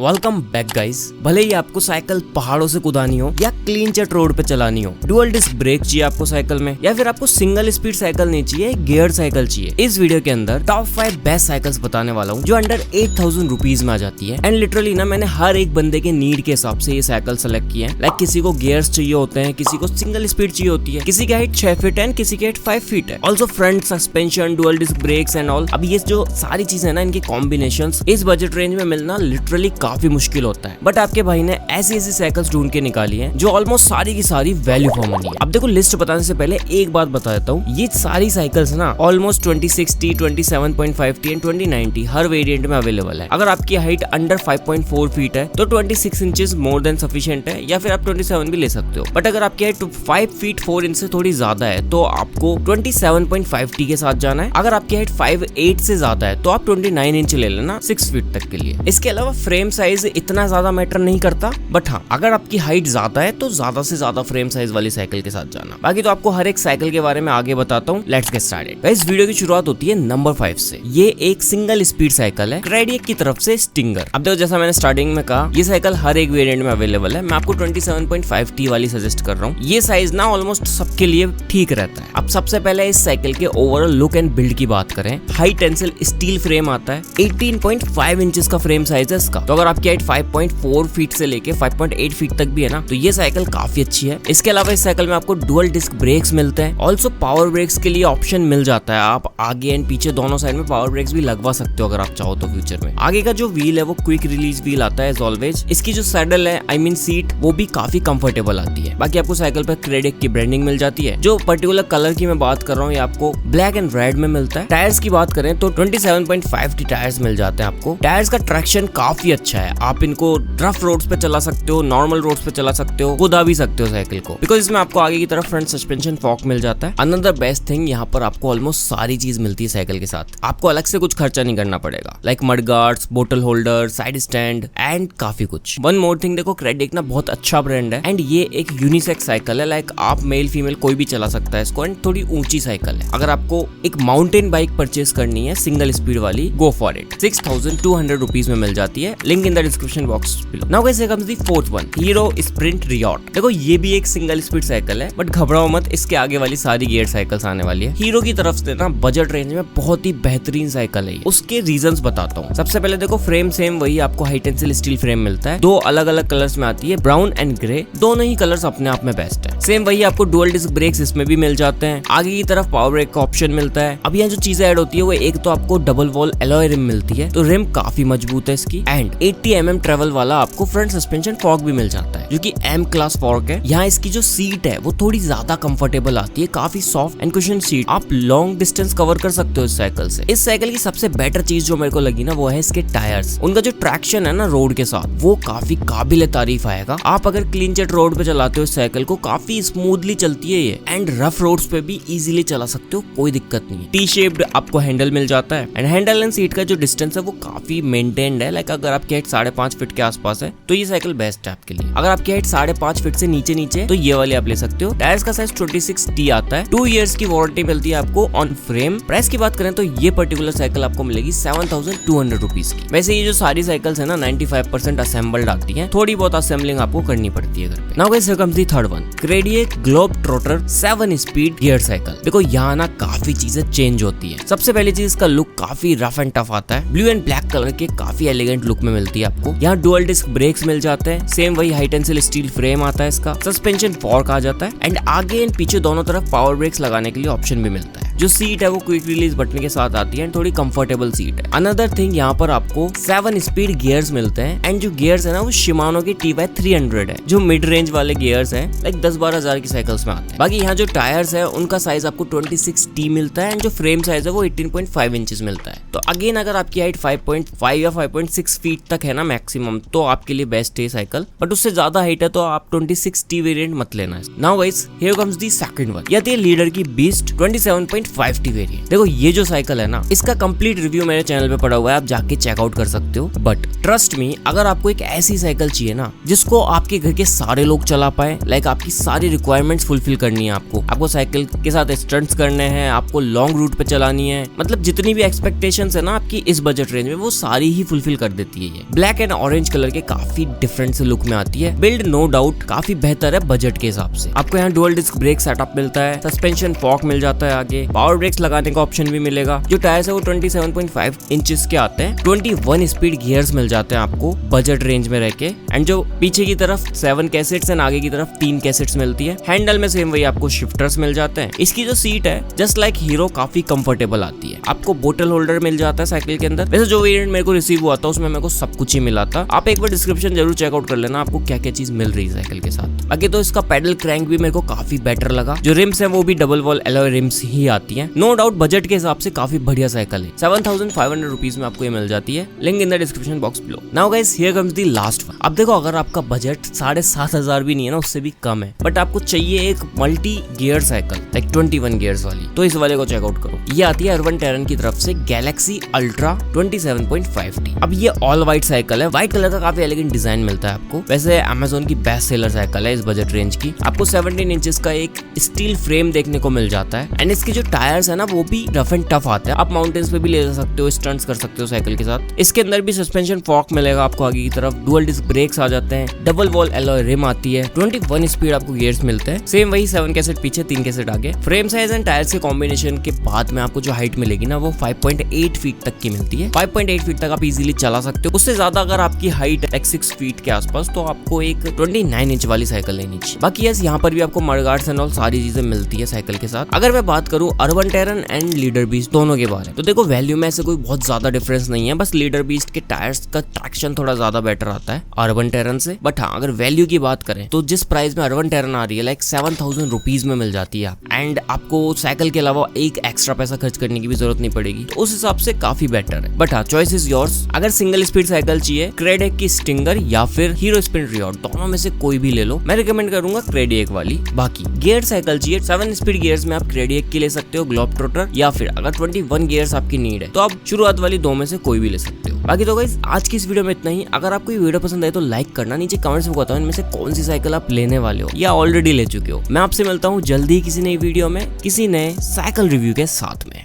Welcome back guys. भले ही आपको cycle पहाड़ों से कुदानी हो या क्लीन चट रोड पे चलानी हो, डुअल डिस्क ब्रेक चाहिए आपको साइकिल में, या फिर आपको सिंगल स्पीड साइकिल नहीं चाहिए, गियर साइकिल चाहिए, इस वीडियो के अंदर टॉप 5 बेस्ट साइकिल्स बताने वाला हूँ जो अंडर 8000 रुपीज में आ जाती है। एंड लिटरली ना मैंने हर एक बंदे के नीड के हिसाब से ये साइकिल सेलेक्ट किए हैं। लाइक किसी को गियर्स चाहिए होते हैं, किसी को सिंगल स्पीड चाहिए होती है, किसी की हाइट 6 फीट है, किसी की हाइट 5 फीट है। Also front suspension, dual disc brakes and all. अब ये जो सारी चीजें है ना, इनके कॉम्बिनेशंस इस बजट रेंज में मिलना लिटरली काफी मुश्किल होता है। बट आपके भाई ने ऐसी साइकिल्स ढूंढ के निकाली है जो ऑलमोस्ट सारी की सारी वैल्यू फॉर मनी है। अब देखो, लिस्ट बताने से पहले एक बात बता देता हूँ, ये सारी साइकिल्स ना almost 2060, 27.5T and 2090 her variant में अवेलेबल है। अगर आपकी हाइट अंडर 5.4 फीट है तो 26 इंचेस मोर देन सफिशिएंट है, या फिर आप 27 भी ले सकते हो। बट अगर आपकी हाइट 5 फीट 4 इंच से थोड़ी ज्यादा है तो आपको 27.5T के साथ जाना है। अगर आपकी हाइट 5'8" से ज्यादा है तो आप 29 इंच ले लेना 6 फीट तक के लिए। इसके अलावा फ्रेम साइज इतना ज्यादा मैटर नहीं करता, बट हाँ अगर आपकी हाइट ज्यादा है तो ज्यादा से ज्यादा फ्रेम साइज वाली साइकिल के साथ जाना। बाकी तो आपको हर एक साइकिल के बारे में आगे बताता हूँ। Let's get started. इस वीडियो की शुरुआत होती है नंबर 5 से। ये एक सिंगल स्पीड साइकिल है, क्रेडियक की तरफ से स्टिंगर। अब देखो, जैसा मैंने स्टार्टिंग में कहा, ये साइकिल हर एक वेरिएंट में अवेलेबल है। मैं आपको 27.5T वाली सजेस्ट कर रहा हूँ। ये साइज ना ऑलमोस्ट सबके लिए ठीक रहता है। अब सबसे पहले इस साइकिल के ओवरऑल लुक एंड बिल्ड की बात करें, हाई टेंसिल स्टील फ्रेम आता है, 18.5 इंचेस का फ्रेम साइज है इसका। तो अगर आपकी हाइट 5.4 फीट से लेके 5.8 फीट तक भी है ना, तो ये साइकिल काफी अच्छी है। इसके अलावा इस साइकिल में आपको डुअल डिस्क ब्रेक्स मिलते हैं। ऑल्सो पावर ब्रेक्स के लिए ऑप्शन मिल जाता है, आप आगे एंड पीछे दोनों साइड में पावर ब्रेक्स भी लगवा सकते हो अगर आप चाहो तो फ्यूचर में। आगे का जो व्हील है वो क्विक रिलीज व्हील आता है एज ऑलवेज। इसकी जो सैडल है, आई मीन सीट, वो भी काफी कंफर्टेबल आती है। बाकी आपको साइकिल पर क्रेडिक की ब्रांडिंग मिल जाती है। जो पर्टिकुलर कलर की मैं बात कर रहा हूँ, ये आपको ब्लैक एंड रेड में मिलता है। टायर्स की बात करें तो 27.5T टायर्स मिल जाते हैं आपको। टायर्स का ट्रैक्शन काफी अच्छा है, आप इनको रफ रोड्स पे चला सकते हो, नॉर्मल रोड्स पे चला सकते हो, कुदा भी सकते हो साइकिल को, बिकॉज इसमें आपको आगे की तरफ फ्रंट सस्पेंशन फॉक मिल जाता है। अनदर बेस्ट थिंग, यहाँ पर आपको ऑलमोस्ट सारी चीज मिलती है साइकिल के साथ। आपको अलग से कुछ खर्चा नहीं करना पड़ेगा, लाइक मड गार्ड्स, बोतल होल्डर, साइड स्टैंड एंड काफी कुछ। वन मोर थिंग, देखो क्रेडिक ना बहुत अच्छा ब्रांड है एंड ये एक यूनिसेक्स साइकिल है। लाइक आप मेल फीमेल कोई भी चला सकता है इसको, एंड थोड़ी ऊंची साइकिल है। अगर आपको एक माउंटेन बाइक परचेज करनी है सिंगल स्पीड वाली, गो फॉर इट। 6200 रुपीज में मिल जाती है, link in the description box below. Now guys, comes the fourth one, hero sprint riot. देखो ये भी एक सिंगल स्पीड साइकिल है, बट घबराओ मत, इसके आगे वाली सारी गियर साइकिल्स आने वाली है। हीरो की तरफ से ना बजट रेंज में बहुत ही बेहतरीन साइकिल है। उसके रीजंस बताता हूँ। सबसे पहले देखो, फ्रेम सेम वही आपको हाई टेंसिल स्टील फ्रेम मिलता है। दो अलग अलग कलर्स में आती है, ब्राउन एंड ग्रे। दोनों ही कलर्स अपने आप में बेस्ट है। सेम वही आपको डुअल डिस्क ब्रेक्स इसमें भी मिल जाते हैं। आगे की तरफ पावर ब्रेक का ऑप्शन मिलता है। अब यहाँ जो चीजें ऐड होती है वो, एक तो आपको डबल वॉल एलॉय रिम मिलती है, तो रिम काफी मजबूत है इसकी, एंड 80mm ट्रेवल वाला आपको फ्रंट सस्पेंशन फॉर्क भी मिल जाता है जो कि M क्लास फॉर्क है। यहाँ इसकी जो सीट है वो थोड़ी ज्यादा कंफर्टेबल आती है, काफी सॉफ्ट एंड कुशन सीट। आप लॉन्ग डिस्टेंस कवर कर सकते हो इस साइकिल से। इस साइकिल की सबसे बेटर चीज जो मेरे को लगी ना, वो है इसके टायर्स। उनका जो ट्रैक्शन है ना रोड के साथ, वो काफी काबिल तारीफ आएगा। आप अगर क्लीन चट रोड पे चलाते हो इस साइकिल को, काफी स्मूथली चलती है ये, एंड रफ रोड्स पे भी इजीली चला सकते हो, कोई दिक्कत नहीं है। टी शेप्ड आपको हैंडल मिल जाता है, एंड हैंडल एंड सीट का जो डिस्टेंस है वो काफी मेंटेन्ड है। लाइक अगर आपकी हाइट 5.5 फीट के आसपास है तो ये साइकिल बेस्ट है आपके लिए। अगर आपकी हाइट 5.5 फीट से नीचे तो ये वाली आप ले सकते हो। टायर्स का साइज 26T आता है। 2 इयर्स की वारंटी मिलती है आपको ऑन फ्रेम। प्राइस की बात करें तो ये पर्टिकुलर साइकिल आपको मिलेगी 7200 रुपीज की। वैसे ये जो सारी साइकिल्स है ना 95% असेंबल्ड आती है, थोड़ी बहुत असेंबलिंग आपको करनी पड़ती है घर पे। Now guys, here comes the third one, Cradiac globe trotter 7 speed gear cycle. देखो यहाँ ना काफी चीजें चेंज होती है। सबसे पहली चीज, इसका लुक काफी रफ एंड टफ आता है। ब्लू एंड ब्लैक कलर के काफी एलिगेंट लुक में मिलती है आपको। यहाँ डुअल डिस्क ब्रेक्स मिल जाते हैं। सेम वही हाई टेंसिल स्टील फ्रेम आता है इसका। सस्पेंशन फॉर्क आ जाता है, एंड आगे एंड पीछे दोनों तरफ पावर ब्रेक्स लगाने के लिए ऑप्शन भी मिलता है। जो सीट है वो क्विक रिलीज बटन के साथ आती है, एंड थोड़ी कंफर्टेबल सीट है। अनदर थिंग, यहाँ पर आपको 7 स्पीड गियर्स मिलते हैं, एंड जो गियर्स है ना वो शिमानो की TY300 है, जो मिड रेंज वाले गियर्स हैं, लाइक 10-12 हजार की साइकिल्स में आते हैं। बाकी यहाँ जो टायर्स है उनका साइज आपको 26T मिलता है, एंड जो फ्रेम साइज है वो 18.5 इंचेस मिलता है। तो अगेन अगर आपकी हाइट 5.5 या 5.6 फीट तक है ना मैक्सिमम, तो आपके लिए बेस्ट है साइकिल। बट उससे ज्यादा हाइट है तो आप 26T वेरिएंट मत लेना। Now guys, here comes the second one, यह थी लीडर की बीस्ट 27.5 27.5T वेरिएंट। देखो ये जो साइकिल है ना, इसका कंप्लीट रिव्यू मेरे चैनल पे पड़ा हुआ है, आप जाके चेकआउट कर सकते हो। बट ट्रस्ट मी, अगर आपको एक ऐसी साइकिल चाहिए ना जिसको आपके घर के सारे लोग चला पाए, लाइक आपकी सारी रिक्वायरमेंट्स फुलफिल करनी है, आपको साइकिल के साथ स्टंट्स करने हैं, आपको लॉन्ग रूट पे चलानी है, मतलब जितनी भी एक्सपेक्टेशंस है ना आपकी इस बजट रेंज में, वो सारी ही फुलफिल कर देती है। ये ब्लैक एंड ऑरेंज कलर के काफी डिफरेंट से लुक में आती है। बिल्ड नो डाउट काफी बेहतर है बजट के हिसाब से। आपको यहाँ डुअल डिस्क ब्रेक सेटअप मिलता है, सस्पेंशन फॉक मिल जाता है, आगे पावर ब्रेक्स लगाने का ऑप्शन भी मिलेगा। जो टायर्स है वो 27.5 इंचेस के आते हैं। 21 स्पीड गियर्स मिल जाते हैं आपको बजट रेंज में रहके। एंड जो पीछे की तरफ 7 कैसेट्स एंड आगे की तरफ 3 कैसेट्स मिलती है। हैंडल में सेम वही आपको शिफ्टर्स मिल जाते हैं। इसकी जो सीट है जस्ट लाइक हीरो काफी कंफर्टेबल आती है। आपको बोतल होल्डर मिल जाता है साइकिल के अंदर। वैसे जो वेरिएंट मेरे को रिसीव हुआ था उसमें मेरे को सब कुछ ही मिला था। आप एक बार डिस्क्रिप्शन जरूर चेकआउट कर लेना आपको क्या क्या चीज मिल रही है साइकिल के साथ। बाकी तो इसका पेडल क्रैंक भी मेरे को काफी बेटर लगा। जो रिम्स है वो भी डबल वॉल एलॉय रिम्स ही आती है। नो डाउट बजट के हिसाब से काफी बढ़िया साइकिल है। 7500 रुपीज में आपको ये मिल जाती है। Link in the description box below. Now guys here comes the last one. अब देखो अगर आपका बजट 7500 भी नहीं है ना, उससे भी कम है, बट आपको चाहिए एक multi gear cycle like 21 gears वाली, तो इस वाले को चेकआउट करो। ये आती है अर्बन टेरन की तरफ से गैलेक्सी अल्ट्रा 27.5T। अब ये ऑल व्हाइट साइकिल है। व्हाइट कलर का काफी एलिगेंट डिजाइन मिलता है आपको। वैसे अमेज़न की बेस्ट सेलर साइकिल है इस बजट रेंज की। आपको 17 इंचेस का एक स्टील फ्रेम देखने को मिल जाता है। एंड इसके जो टायर्स है ना वो भी रफ एंड टफ आते हैं। आप माउंटेन्स पे भी ले जा सकते हो, स्टंट्स कर सकते हो साइकिल के साथ। इसके अंदर भी सस्पेंशन फॉक मिलेगा आपको आगे की तरफ। डुअल डिस्क ब्रेक्स आ जाते हैं। डबल वॉल एलॉय रिम आती है। 21 स्पीड आपको गियर्स मिलते हैं। सेम वही 7 कैसेट पीछे 3 कैसेट आगे। फ्रेम साइज एंड टायर्स के कॉम्बिनेशन के बाद में आपको जो हाइट मिलेगी ना वो 5.8 फीट तक की मिलती है। 5.8 फीट तक आप इजीली चला सकते हो। उससे ज्यादा अगर आपकी हाइट है 6 फीट के आसपास तो आपको एक 29 इंच वाली साइकिल लेनी चाहिए। बाकी यस यहाँ पर भी आपको मडगार्ड्स एंड ऑल सारी चीजें मिलती है साइकिल के साथ। अगर मैं बात करूँ urban terrain and leader beast दोनों के बारे में, तो देखो वैल्यू में ऐसे कोई बहुत ज्यादा डिफरेंस नहीं है। बस लीडर बीस्ट के टायर्स का ट्रैक्शन थोड़ा ज्यादा बेटर आता है अर्बन टेरन से। बट हाँ अगर वैल्यू की बात करें तो जिस प्राइस में अर्बन टेरन आ रही है लाइक 7000 रुपीज में मिल जाती है। एंड आपको साइकिल के अलावा एक एक्स्ट्रा पैसा खर्च करने की भी जरूरत नहीं पड़ेगी, तो उस हिसाब से काफी बेटर है। बट हाँ चॉइस इज योर्स। अगर सिंगल स्पीड साइकिल चाहिए क्रेडिएक की स्टिंगर या फिर हीरो स्पिन रियॉड, दोनों में से कोई भी ले लो। मैं रिकमेंड करूंगा क्रेडिएक वाली। बाकी गियर साइकिल चाहिए 7 स्पीड गियर्स में आप क्रेडिएक की ले सकते हो, ग्लोब ट्रोटर, या फिर अगर 21 गियर्स आपकी नीड है तो आप शुरुआत वाली दो में से कोई भी ले सकते हो। बाकी तो गाइस आज की इस वीडियो में इतना ही। अगर आपको ये वीडियो पसंद आए तो लाइक करना, नीचे कमेंट्स में बताओ इनमें से कौन सी साइकिल आप लेने वाले हो या ऑलरेडी ले चुके हो। मैं आपसे मिलता हूँ जल्दी किसी नई वीडियो में किसी नए साइकिल रिव्यू के साथ में।